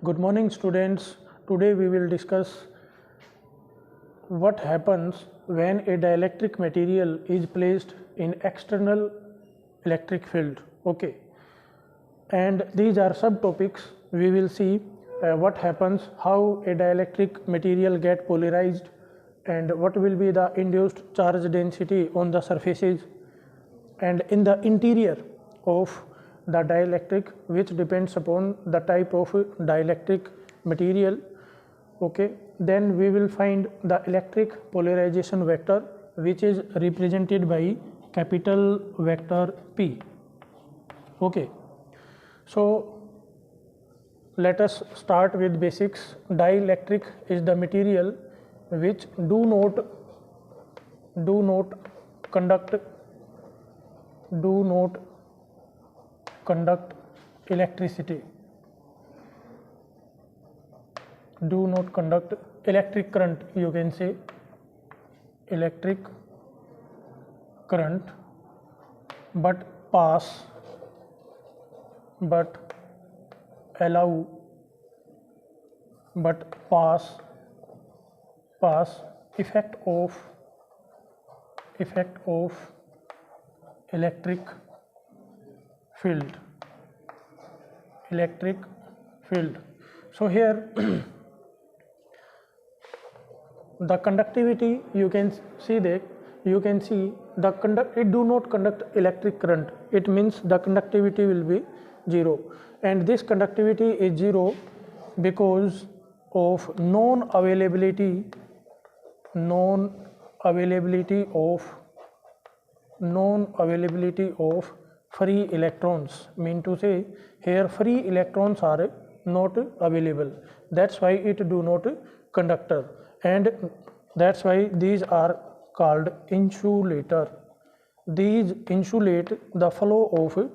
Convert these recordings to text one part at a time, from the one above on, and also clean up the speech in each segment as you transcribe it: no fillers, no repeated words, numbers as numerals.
Good morning, students. Today we will discuss what happens when a dielectric material is placed in external electric field. Okay, and these are subtopics. We will see what happens, how a dielectric material get polarized, and what will be the induced charge density on the surfaces and in the interior of the dielectric, which depends upon the type of dielectric material. Okay, then we will find the electric polarization vector, which is represented by capital vector P. Okay, so let us start with basics. Dielectric is the material which do not conduct electricity, do not conduct electric current, you can say electric current, but pass effect of electric field. So here the conductivity, you can see the it do not conduct electric current. It means the conductivity will be 0, and this conductivity is 0 because of non availability of free electrons. Mean to say, here free electrons are not available, that's why it do not conductor, and that's why these are called insulator. These insulate the flow of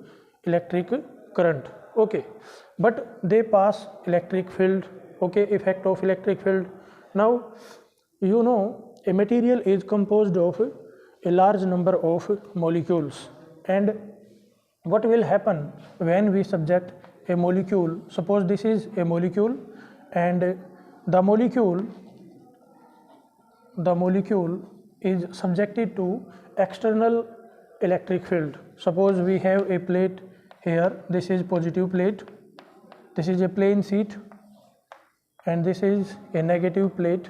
electric current. Okay, but they pass electric field. Okay, effect of electric field. Now you know a material is composed of a large number of molecules, and what will happen when we subject a molecule? Suppose this is a molecule, and the molecule is subjected to external electric field. Suppose we have a plate here, this is positive plate, this is a plain sheet, and this is a negative plate.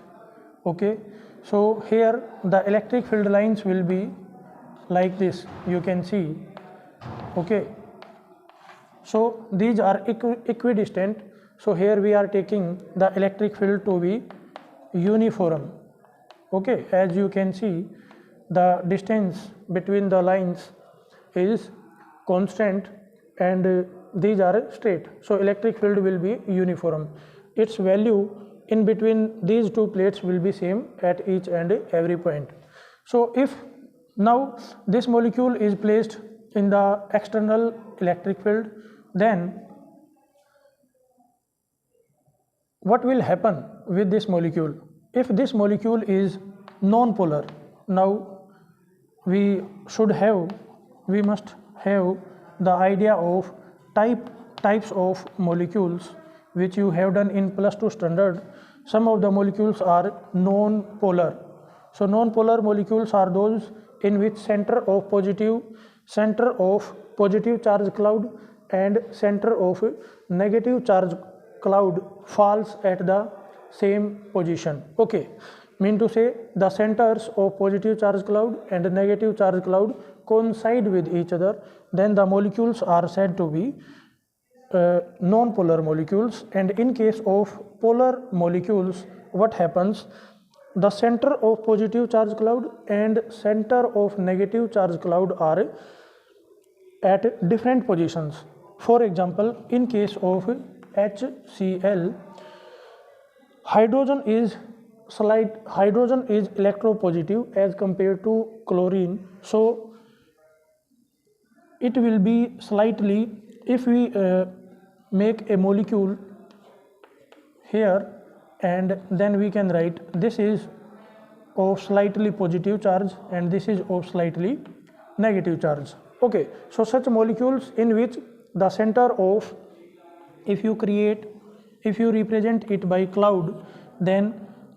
Okay, so here the electric field lines will be like this, you can see. Okay, so these are equidistant. So here we are taking the electric field to be uniform. Okay, as you can see, the distance between the lines is constant, and these are straight, so electric field will be uniform. Its value in between these two plates will be same at each and every point. So if now this molecule is placed in the external electric field, then what will happen with this molecule? If this molecule is non-polar, now we must have the idea of types of molecules, which you have done in +2 standard. Some of the molecules are non-polar. So non-polar molecules are those in which center of positive charge cloud and center of negative charge cloud falls at the same position. Okay, mean to say the centers of positive charge cloud and negative charge cloud coincide with each other, then the molecules are said to be non-polar molecules. And in case of polar molecules, what happens? The center of positive charge cloud and center of negative charge cloud are at different positions. For example, in case of HCl, hydrogen is electropositive as compared to chlorine, so it will be slightly, if we make a molecule here, and then we can write this is of slightly positive charge and this is of slightly negative charge. Okay, so such molecules in which the center of, if you create if you represent it by cloud, then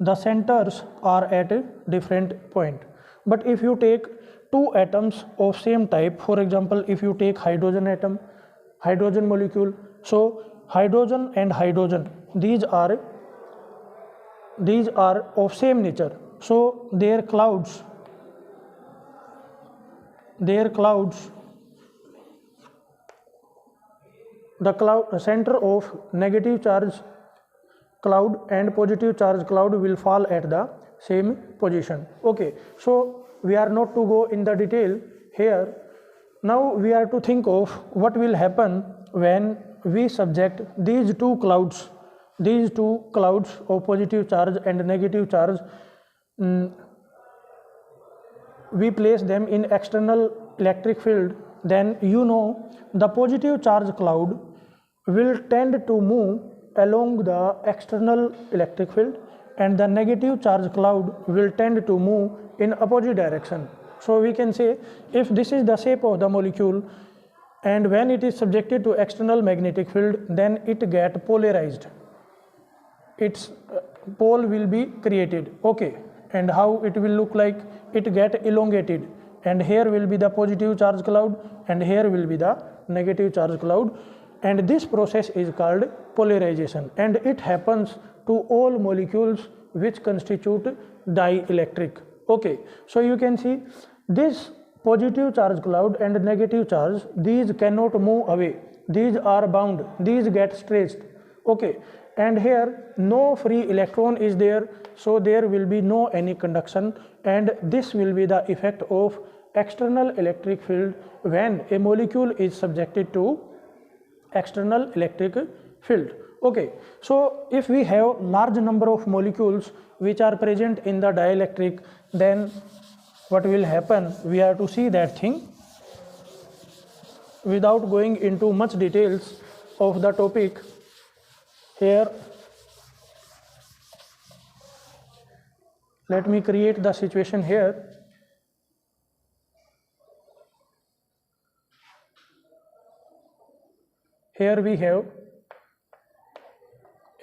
the centers are at a different point. But if you take two atoms of same type, for example, if you take hydrogen atom, hydrogen molecule, so hydrogen and hydrogen, these are of same nature, so their clouds, the center of negative charge cloud and positive charge cloud will fall at the same position. Okay, so we are not to go in the detail here. Now we are to think of what will happen when we subject these two clouds of positive charge and negative charge, we place them in external electric field, then the positive charge cloud will tend to move along the external electric field and the negative charge cloud will tend to move in opposite direction. So we can say, if this is the shape of the molecule and when it is subjected to external magnetic field, then it get polarized, its pole will be created. Okay, and how it will look like? It get elongated, and here will be the positive charge cloud and here will be the negative charge cloud, and this process is called polarization, and it happens to all molecules which constitute dielectric. Okay, so you can see this positive charge cloud and negative charge, these cannot move away, these are bound, these get stretched. Okay, and here no free electron is there, so there will be no any conduction, and this will be the effect of external electric field when a molecule is subjected to external electric field. Okay, so if we have large number of molecules which are present in the dielectric, then what will happen? We are to see that thing. Without going into much details of the topic, here let me create the situation here. Here we have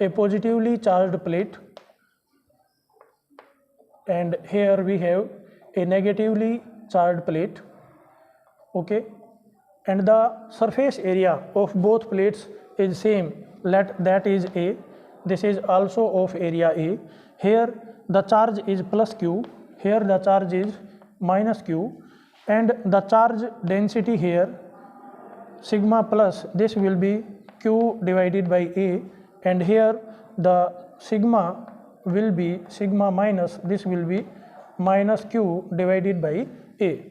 a positively charged plate and here we have a negatively charged plate. Okay, and the surface area of both plates is same, that is A. This is also of area A. Here the charge is plus Q, here the charge is minus Q, and the charge density here sigma plus, this will be Q divided by A, and here the sigma will be sigma minus, this will be minus Q divided by A.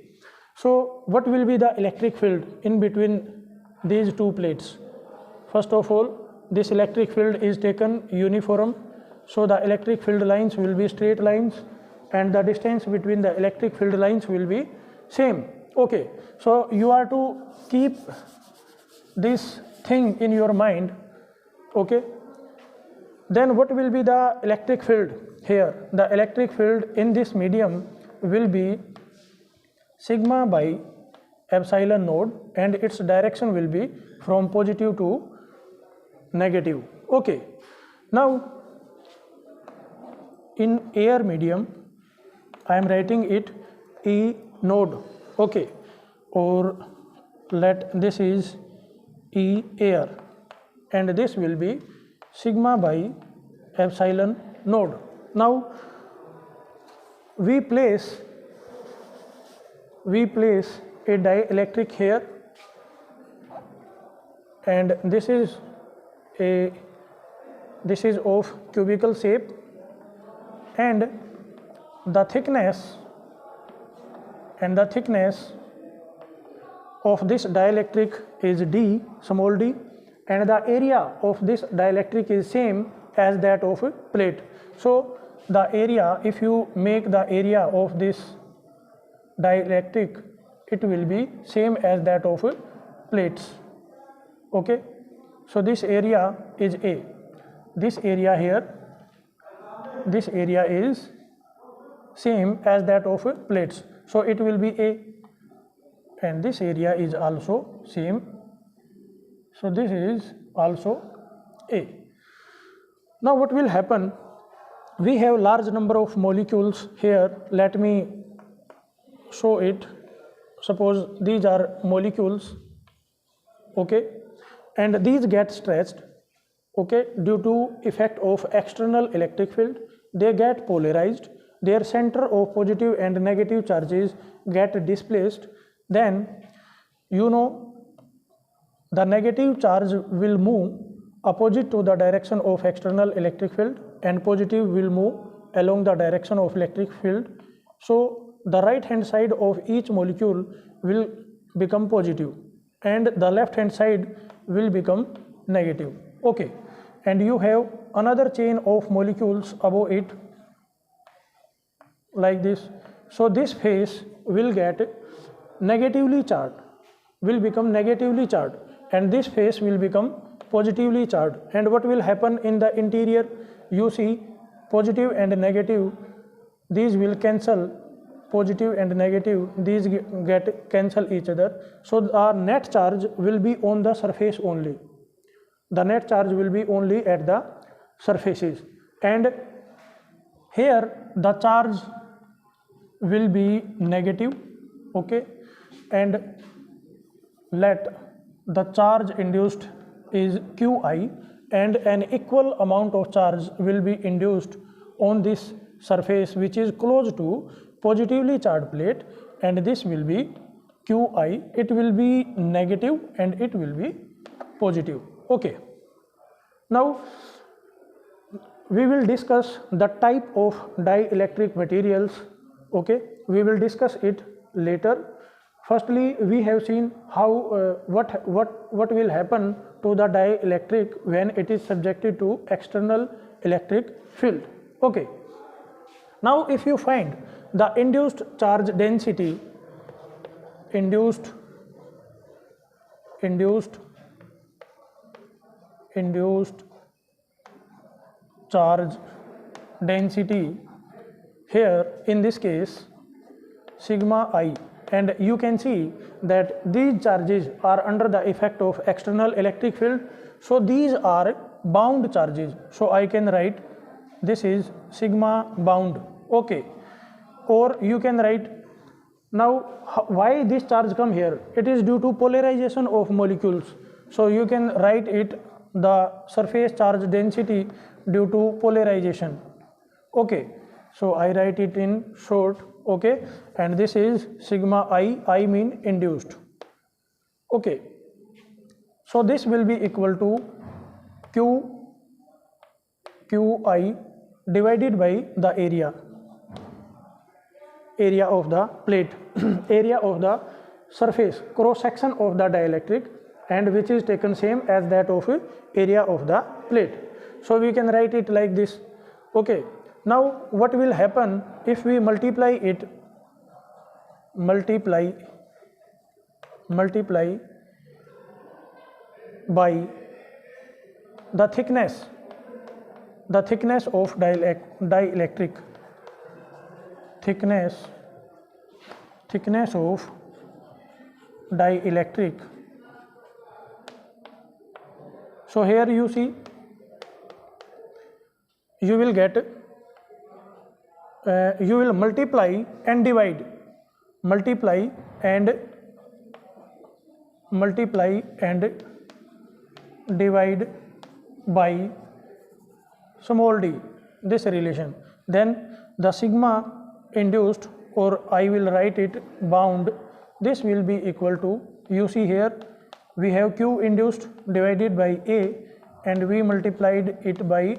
So what will be the electric field in between these two plates? First of all, this electric field is taken uniform, so the electric field lines will be straight lines and the distance between the electric field lines will be same. Okay, so you are to keep this thing in your mind. Okay, then what will be the electric field here? The electric field in this medium will be sigma by epsilon node and its direction will be from positive to negative. Okay, now in air medium I am writing it E node. Okay, or let this is E air and this will be sigma by epsilon node. Now we place a dielectric here, and this is of cubical shape, and the thickness of this dielectric is d, small d, and the area of this dielectric is same as that of a plate. So the area, if you make the area of this dielectric, it will be same as that of plates. Okay, so this area is A, this area here, this area is same as that of plates, so it will be A, and this area is also same, so this is also A. Now what will happen? We have large number of molecules here. Let me show it. Suppose these are molecules, okay, and these get stretched, okay, due to effect of external electric field. They get polarized, their center of positive and negative charges get displaced. Then you know the negative charge will move opposite to the direction of external electric field and positive will move along the direction of electric field. So the right hand side of each molecule will become positive and the left hand side will become negative, okay, and you have another chain of molecules above it like this. So this phase will get negatively charged, will become negatively charged, and this phase will become positively charged. And what will happen in the interior? You see positive and negative, these will cancel, positive and negative, these get cancel each other. So our net charge will be on the surface only. The net charge will be only at the surfaces, and here the charge will be negative, okay, and let the charge induced is Qi, and an equal amount of charge will be induced on this surface which is close to positively charged plate, and this will be Qi. It will be negative and it will be positive, okay. Now we will discuss the type of dielectric materials, okay, we will discuss it later. Firstly, we have seen how what will happen to the dielectric when it is subjected to external electric field, okay. Now if you find the induced charge density, induced charge density here in this case sigma I, and you can see that these charges are under the effect of external electric field, so these are bound charges. So I can write this is sigma bound, okay, or you can write, now why this charge come here? It is due to polarization of molecules, so you can write it the surface charge density due to polarization, okay. So I write it in short, okay, and this is sigma I mean induced, okay. So this will be equal to Qi divided by the area of the plate, area of the surface, cross section of the dielectric, and which is taken same as that of area of the plate. So we can write it like this, okay. Now what will happen if we multiply it, multiply by the thickness of dielectric, thickness of dielectric. So here you see you will get you will multiply and divide, multiply and divide by small d, this relation. Then the sigma induced, or I will write it bound, this will be equal to, you see here we have Q induced divided by A, and we multiplied it by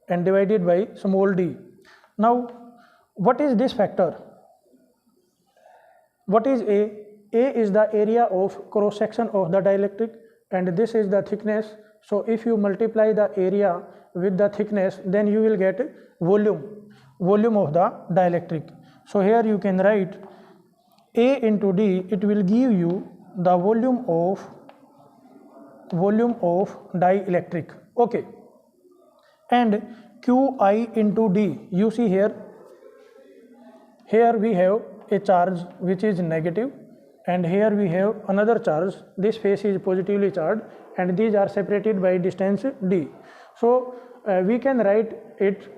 and divided by small d. Now what is this factor? What is A? A is the area of cross section of the dielectric, and this is the thickness. So if you multiply the area with the thickness, then you will get volume of the dielectric. So here you can write A into D, it will give you the volume of dielectric, okay. And Qi into D, you see here we have a charge which is negative, and here we have another charge, this face is positively charged, and these are separated by distance d. So we can write it,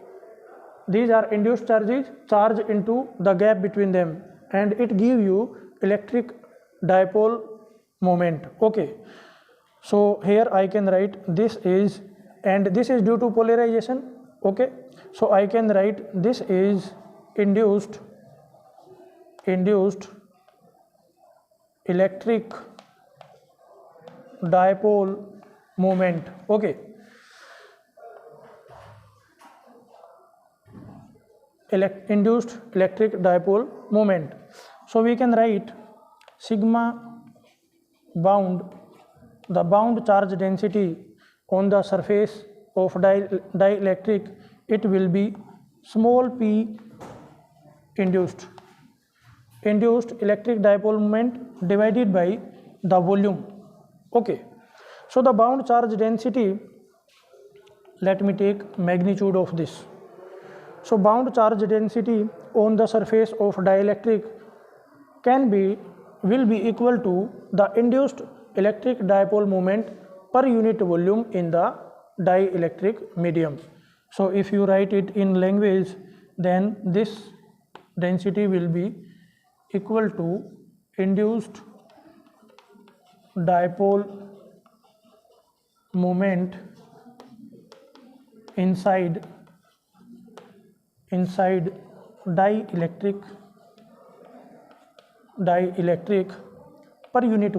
these are induced charges, charge into the gap between them, and it give you electric dipole moment. Okay, so here I can write this is, and this is due to polarization. Okay, so I can write this is induced electric dipole moment. Okay, induced electric dipole moment. So we can write sigma bound, the bound charge density on the surface of dielectric, it will be small p induced electric dipole moment divided by the volume. Okay, so the bound charge density, let me take magnitude of this. So bound charge density on the surface of dielectric will be equal to the induced electric dipole moment per unit volume in the dielectric medium. So if you write it in language, then this density will be equal to induced dipole moment inside dielectric per unit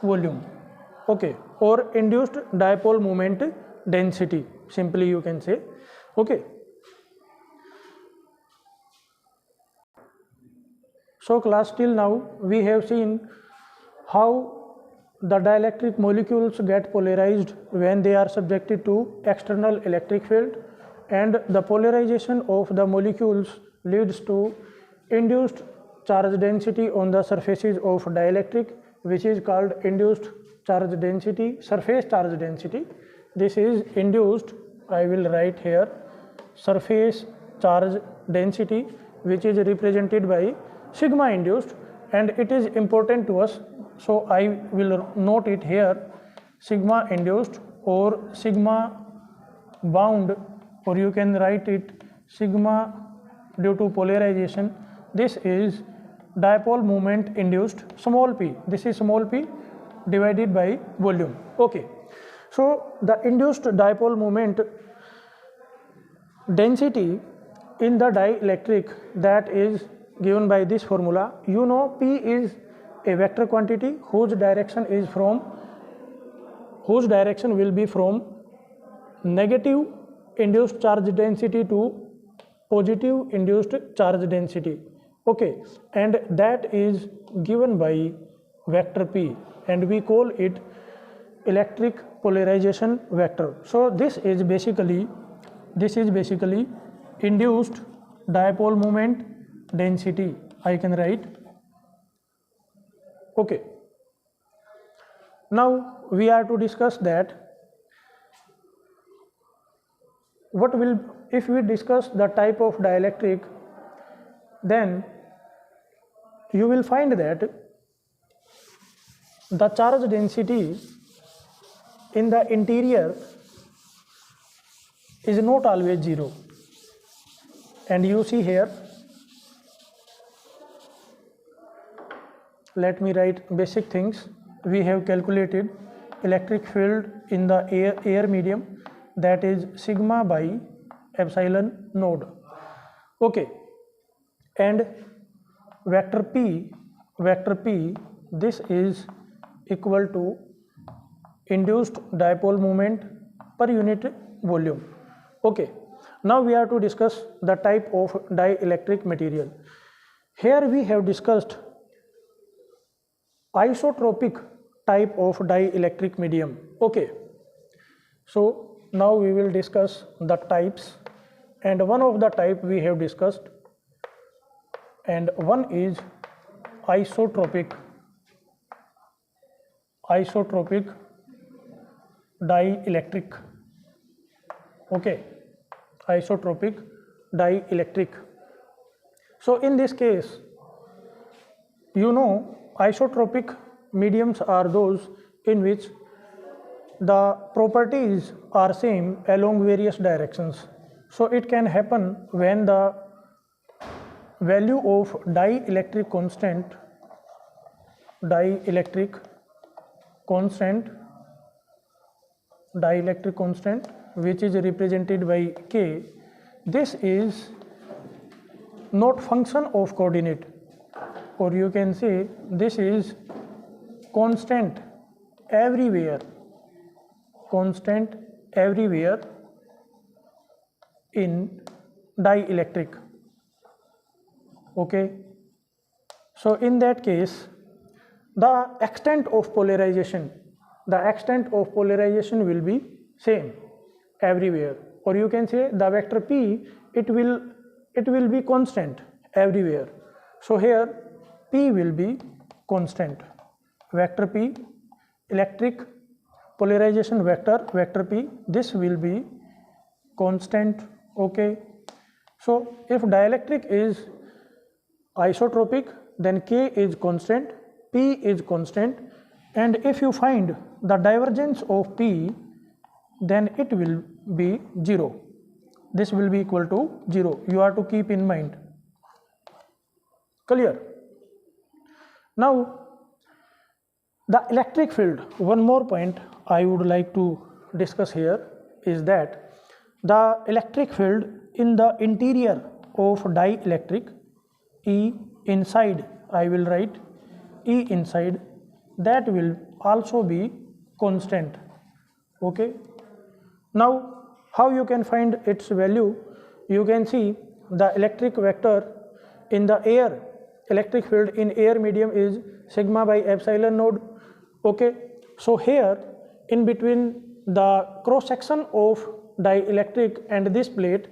volume, okay, or induced dipole moment density, simply you can say. Okay, so class, till now we have seen how the dielectric molecules get polarized when they are subjected to external electric field, and the polarization of the molecules leads to induced charge density on the surfaces of dielectric, which is called induced charge density, surface charge density. This is induced, I will write here, surface charge density, which is represented by sigma induced, and it is important to us, so I will note it here, sigma induced or sigma bound, or you can write it sigma due to polarization. This is dipole moment induced, small p, this is small p divided by volume. Okay, so the induced dipole moment density in the dielectric, that is given by this formula. You know, p is a vector quantity whose direction will be from negative induced charge density to positive induced charge density. Okay, and that is given by vector p, and we call it electric polarization vector. So this is basically induced dipole moment density, I can write. Okay, now we are to discuss that what will, if we discuss the type of dielectric, then you will find that the charge density in the interior is not always zero, and you see here, let me write basic things. We have calculated electric field in the air medium, that is sigma by epsilon node. Okay, and vector p, this is equal to induced dipole moment per unit volume. Okay, now we are to discuss the type of dielectric material. Here we have discussed isotropic type of dielectric medium. Okay, so now we will discuss the types, and one of the type we have discussed, and one is isotropic dielectric. Okay, isotropic dielectric. So in this case, you know, isotropic mediums are those in which the properties are same along various directions. So it can happen when the value of dielectric constant which is represented by k, this is not function of coordinate, or you can say this is constant everywhere in dielectric. Okay, so in that case the extent of polarization will be same everywhere, or you can say the vector p, it will be constant everywhere. So here p will be constant, vector p, electric polarization vector p, this will be constant. Okay, so if dielectric is isotropic, then k is constant, p is constant, and if you find the divergence of p, then it will be 0. This will be equal to 0. You are to keep in mind. Clear? Now the electric field, one more point I would like to discuss here is that the electric field in the interior of dielectric, E inside, I will write E inside, that will also be constant. Okay, now how you can find its value? You can see the electric vector in the air, electric field in air medium is sigma by epsilon node. Okay, so here in between the cross section of dielectric and this plate,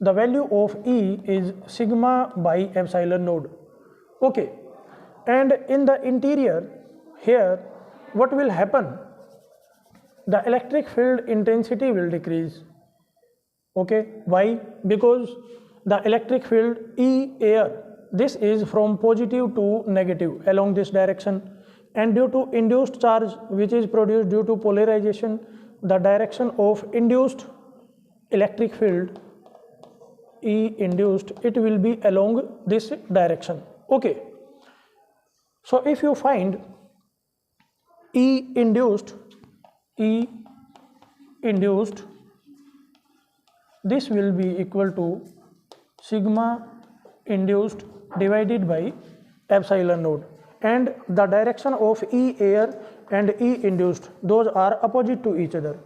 the value of E is sigma by epsilon node. Okay, and in the interior here what will happen? The electric field intensity will decrease. Okay, why? Because the electric field E air, this is from positive to negative along this direction, and due to induced charge which is produced due to polarization, the direction of induced electric field E induced, it will be along this direction. Okay, so if you find E induced, this will be equal to sigma induced divided by epsilon node, and the direction of E air and E induced, those are opposite to each other.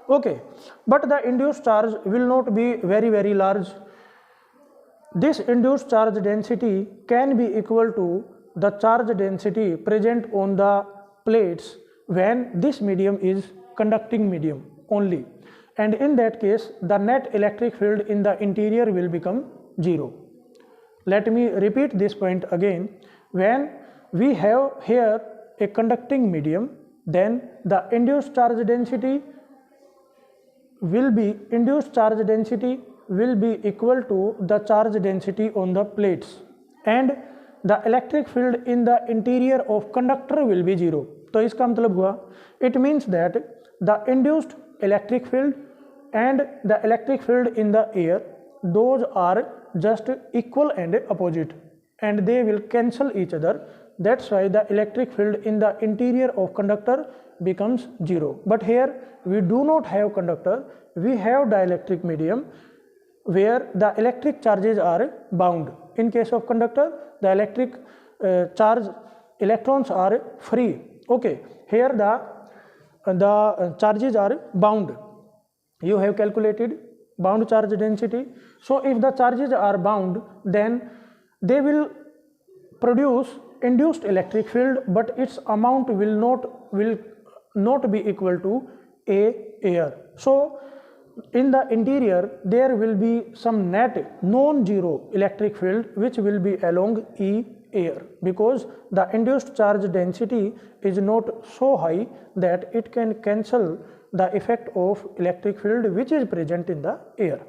Okay, but the induced charge will not be very large. This induced charge density can be equal to the charge density present on the plates when this medium is conducting medium only, and in that case the net electric field in the interior will become 0. Let me repeat this point again. When we have here a conducting medium, then the induced charge density will be equal to the charge density on the plates, and the electric field in the interior of conductor will be 0. तो इसका मतलब हुआ, it means that the induced electric field and the electric field in the air, those are just equal and opposite, and they will cancel each other. That's why the electric field in the interior of conductor becomes 0. But here we do not have conductor, we have dielectric medium where the electric charges are bound. In case of conductor, the electric charge electrons are free. Okay, here the charges are bound. You have calculated bound charge density. So if the charges are bound, then they will produce induced electric field, but its amount will not be equal to A air. So in the interior there will be some net non-zero electric field which will be along E air, because the induced charge density is not so high that it can cancel the effect of electric field which is present in the air.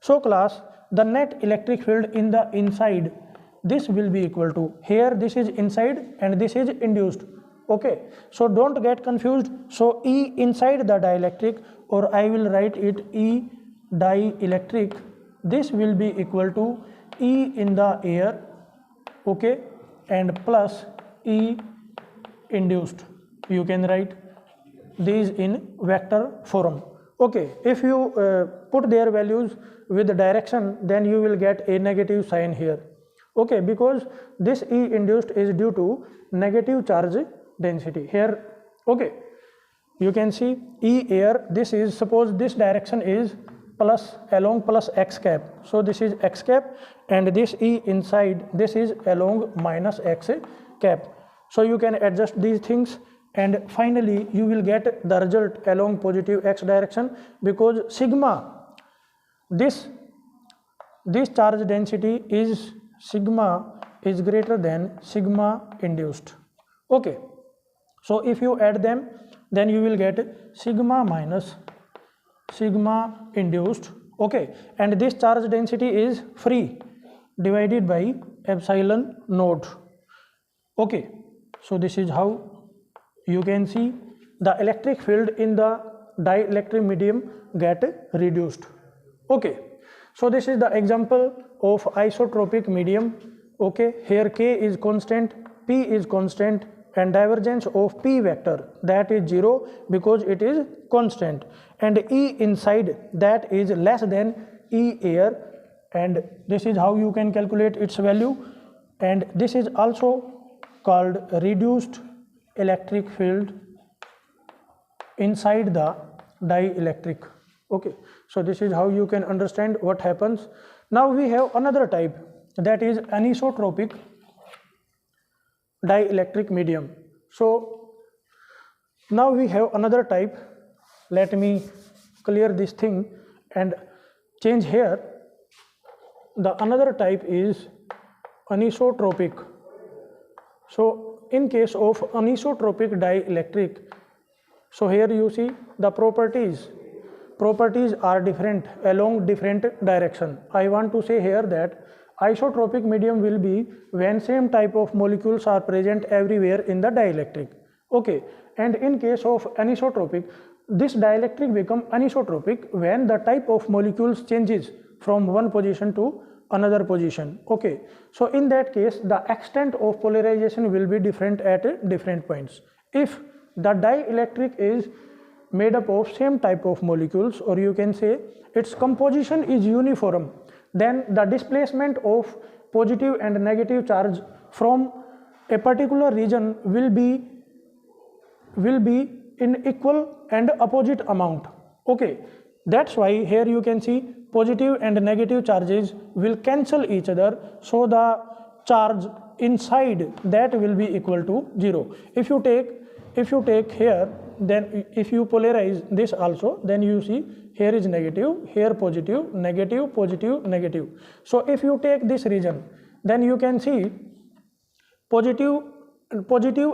So class, the net electric field in the inside, this will be equal to, here this is inside and this is induced. Okay, so don't get confused. So E inside the dielectric, or I will write it E dielectric, this will be equal to E in the air, okay, and plus E induced. You can write these in vector form. Okay, if you put their values with the direction, then you will get a negative sign here. Okay, because this E induced is due to negative charge density here. Okay, you can see E air, this is, suppose this direction is plus along plus x cap, so this is x cap, and this E inside, this is along minus x cap. So you can adjust these things, and finally you will get the result along positive x direction, because sigma, this charge density is, sigma is greater than sigma induced. Okay, so if you add them, then you will get sigma minus sigma induced. Okay, and this charge density is free divided by epsilon naught. Okay, so this is how you can see the electric field in the dielectric medium get reduced. Okay, so this is the example of isotropic medium. Okay, here K is constant, P is constant, and divergence of P vector, that is 0 because it is constant, and E inside, that is less than E air, and this is how you can calculate its value, and this is also called reduced electric field inside the dielectric. Okay, so this is how you can understand what happens. Now we have another type, that is anisotropic dielectric medium. So now we have another type. Let me clear this thing and change here. The another type is anisotropic. So in case of anisotropic dielectric, so here you see the properties are different along different direction. I want to say here that isotropic medium will be when same type of molecules are present everywhere in the dielectric. Okay, and in case of anisotropic, this dielectric become anisotropic when the type of molecules changes from one position to another position. Okay, so in that case the extent of polarization will be different at different points. If the dielectric is made up of same type of molecules, or you can say its composition is uniform, then the displacement of positive and negative charge from a particular region will be in equal and opposite amount. Okay, that's why here you can see positive and negative charges will cancel each other, so the charge inside that will be equal to 0. If you take here, then if you polarize this also, then you see here is negative, here positive, negative, positive, negative. So if you take this region, then you can see positive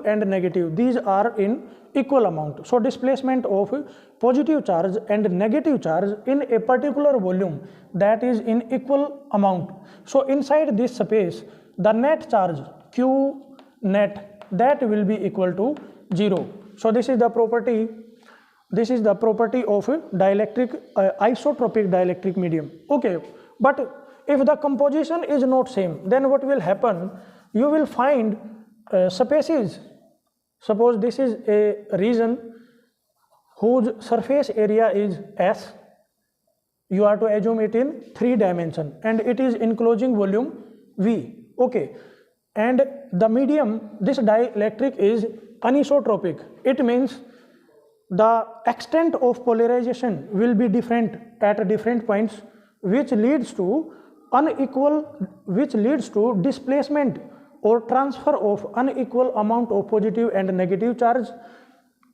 and negative, these are in equal amount. So displacement of positive charge and negative charge in a particular volume, that is in equal amount. So inside this space, the net charge Q net, that will be equal to 0. So this is the property of dielectric isotropic dielectric medium. Okay, but if the composition is not same, then what will happen? You will find spaces. Suppose this is a region whose surface area is S. You are to assume it in 3 dimensions, and it is enclosing volume V. Okay, and the medium, this dielectric is anisotropic. It means the extent of polarization will be different at different points, which leads to displacement or transfer of unequal amount of positive and negative charge,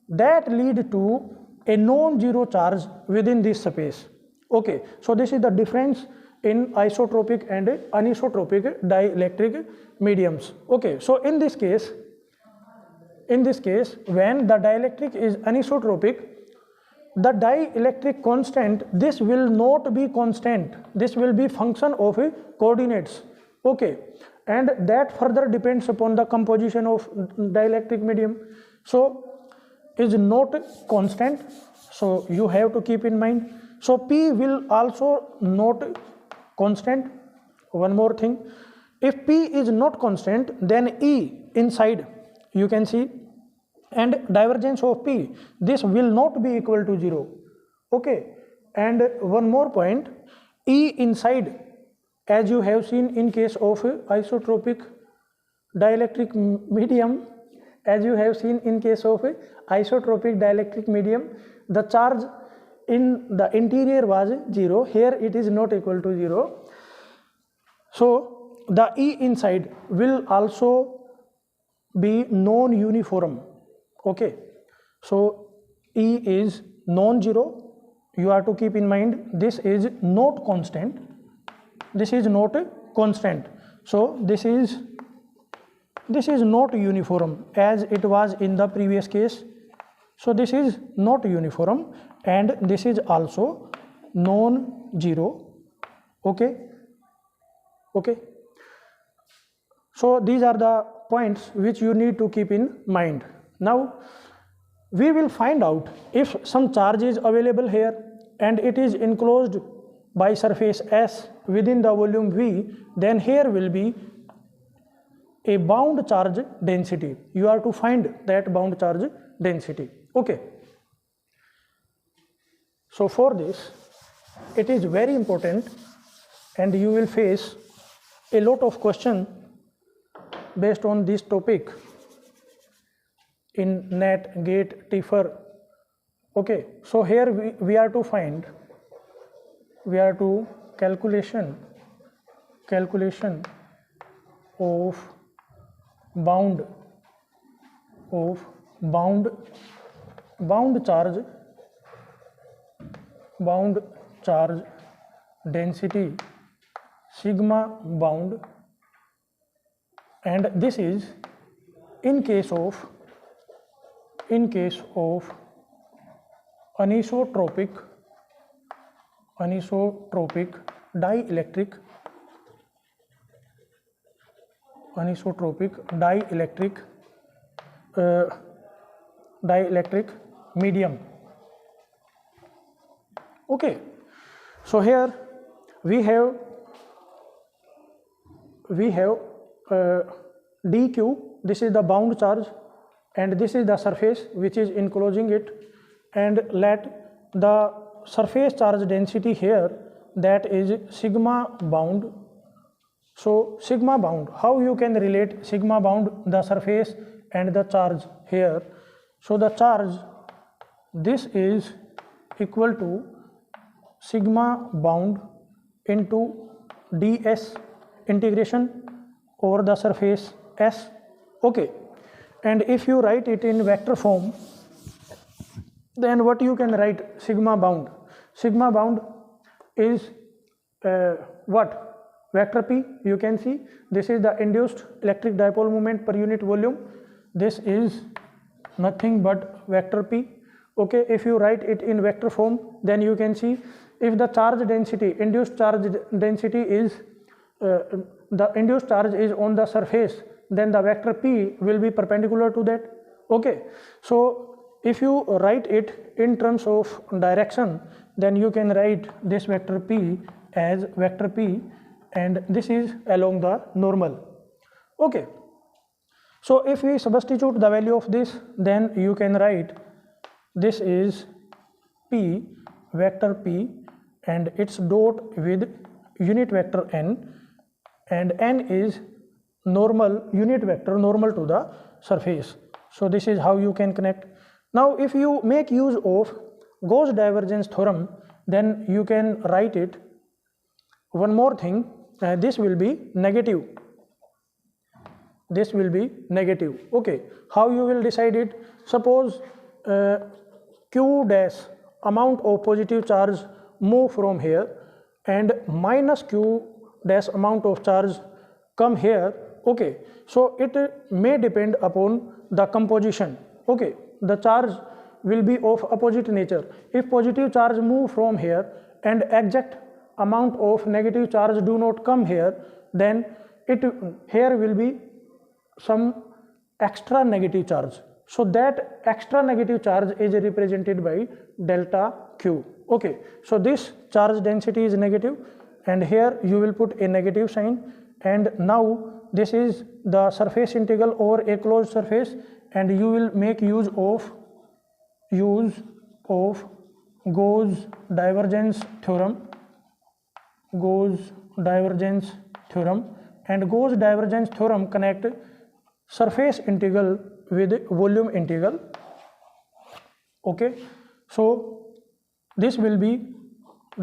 that lead to a non-zero charge within this space. Okay, so this is the difference in isotropic and anisotropic dielectric mediums. Okay, so in this case, when the dielectric is anisotropic, the dielectric constant, this will not be constant, this will be function of coordinates. Okay, and that further depends upon the composition of dielectric medium. so is not constant, so you have to keep in mind. So P will also not constant. One more thing, if P is not constant, then E inside you can see, and divergence of P, this will not be equal to 0. Okay, and one more point, E inside, as you have seen in case of isotropic dielectric medium, as you have seen in case of isotropic dielectric medium, the charge in the interior was 0, here it is not equal to 0. So the E inside will also be non-uniform. Okay, so E is non-zero, you have to keep in mind, this is not constant, this is not constant, so this is not uniform as it was in the previous case. So this is not uniform, and this is also non-zero. Okay, so these are the points which you need to keep in mind. Now we will find out if some charge is available here and it is enclosed by surface S within the volume V, then here will be a bound charge density. You have to find that bound charge density. Okay, so for this it is very important, and you will face a lot of questions based on this topic in NET, GATE, TIFR. Okay, so here we are to find, we are to calculation of bound charge density, sigma bound, and this is in case of anisotropic dielectric medium. Okay, so here we have dq, this is the bound charge, and this is the surface which is enclosing it, and let the surface charge density here, that is sigma bound. So sigma bound, how you can relate sigma bound, the surface and the charge here. So the charge, this is equal to sigma bound into ds, integration over the surface S. Okay, and if you write it in vector form, then what you can write? Sigma bound is what? Vector P. You can see this is the induced electric dipole moment per unit volume, this is nothing but vector P. Okay, if you write it in vector form, then you can see if the charge density, induced charge density is the induced charge is on the surface, then the vector P will be perpendicular to that. Okay, so if you write it in terms of direction, then you can write this vector P as vector P, and this is along the normal. Okay, so if we substitute the value of this, then you can write this is P, vector P, and its dot with unit vector n, and n is normal unit vector normal to the surface. So this is how you can connect. Now if you make use of Gauss divergence theorem, then you can write it. One more thing, this will be negative. Okay, how you will decide it? Suppose q dash, amount of positive charge move from here, and minus q dash amount of charge come here. Okay, so it may depend upon the composition. Okay, the charge will be of opposite nature. If positive charge move from here and exact amount of negative charge do not come here, then here will be some extra negative charge. So that extra negative charge is represented by delta Q. Okay, so this charge density is negative, and here you will put a negative sign, and now this is the surface integral over a closed surface, and you will make use of Gauss divergence theorem. Gauss divergence theorem, and Gauss divergence theorem connect surface integral with volume integral. Okay, so this will be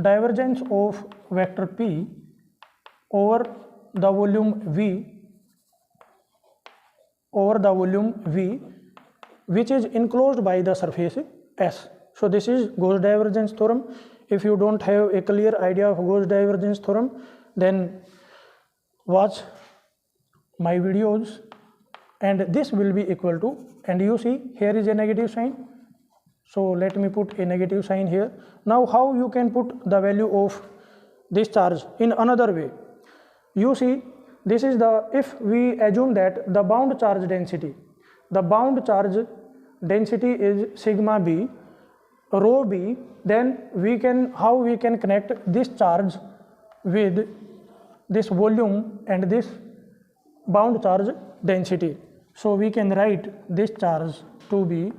divergence of vector P over the volume V, which is enclosed by the surface S. So this is Gauss divergence theorem. If you don't have a clear idea of Gauss divergence theorem, then watch my videos, and this will be equal to, and you see here is a negative sign, so let me put a negative sign here. Now how you can put the value of this charge in another way? You see, this is the, if we assume that the bound charge density is sigma b, rho b, then how we can connect this charge with this volume and this bound charge density. So we can write this charge to be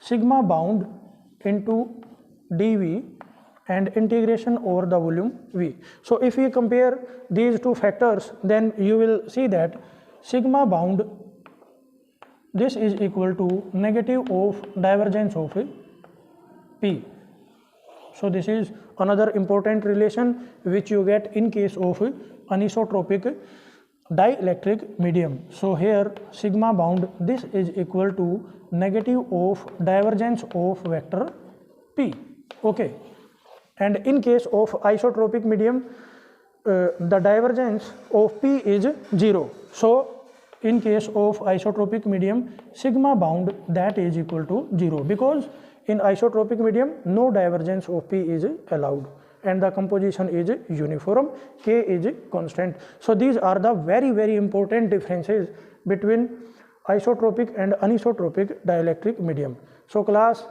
sigma bound into dV and integration over the volume V. So if we compare these two factors, then you will see that sigma bound, this is equal to negative of divergence of P. So this is another important relation which you get in case of anisotropic dielectric medium. So here sigma bound, this is equal to negative of divergence of vector P. Okay, and in case of isotropic medium, the divergence of P is 0. So in case of isotropic medium, sigma bound, that is equal to 0, because in isotropic medium no divergence of P is allowed and the composition is uniform, K is constant. So these are the very important differences between isotropic and anisotropic dielectric medium. So class,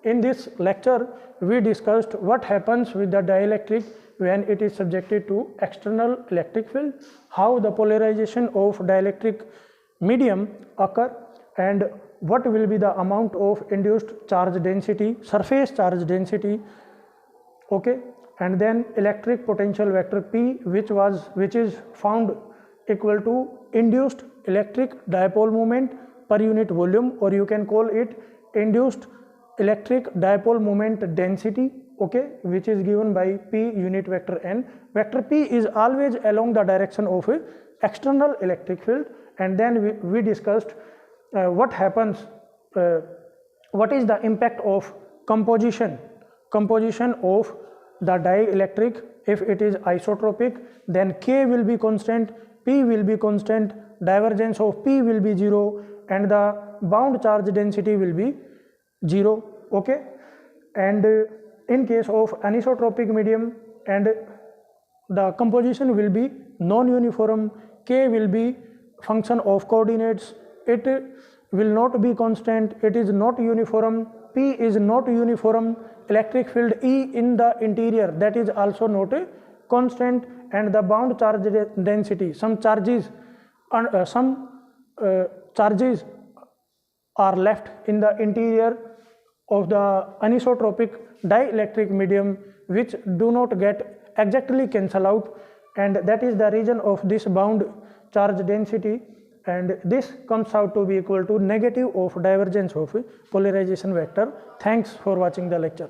in this lecture we discussed what happens with the dielectric when it is subjected to external electric field, how the polarization of dielectric medium occur, and what will be the amount of induced charge density, surface charge density. Okay, and then electric potential vector P, which is found equal to induced electric dipole moment per unit volume, or you can call it induced electric dipole moment density. Okay, which is given by P unit vector N. Vector P is always along the direction of external electric field, and then we discussed what happens, what is the impact of composition of the dielectric. If it is isotropic, then K will be constant, P will be constant, divergence of P will be 0, and the bound charge density will be 0. Okay, and in case of anisotropic medium, and the composition will be non-uniform, K will be function of coordinates, it will not be constant, it is not uniform, P is not uniform, electric field E in the interior, that is also not a constant, and the bound charge density, some charges are left in the interior of the anisotropic dielectric medium, which do not get exactly cancel out, and that is the reason of this bound charge density, and this comes out to be equal to negative of divergence of polarization vector. Thanks for watching the lecture.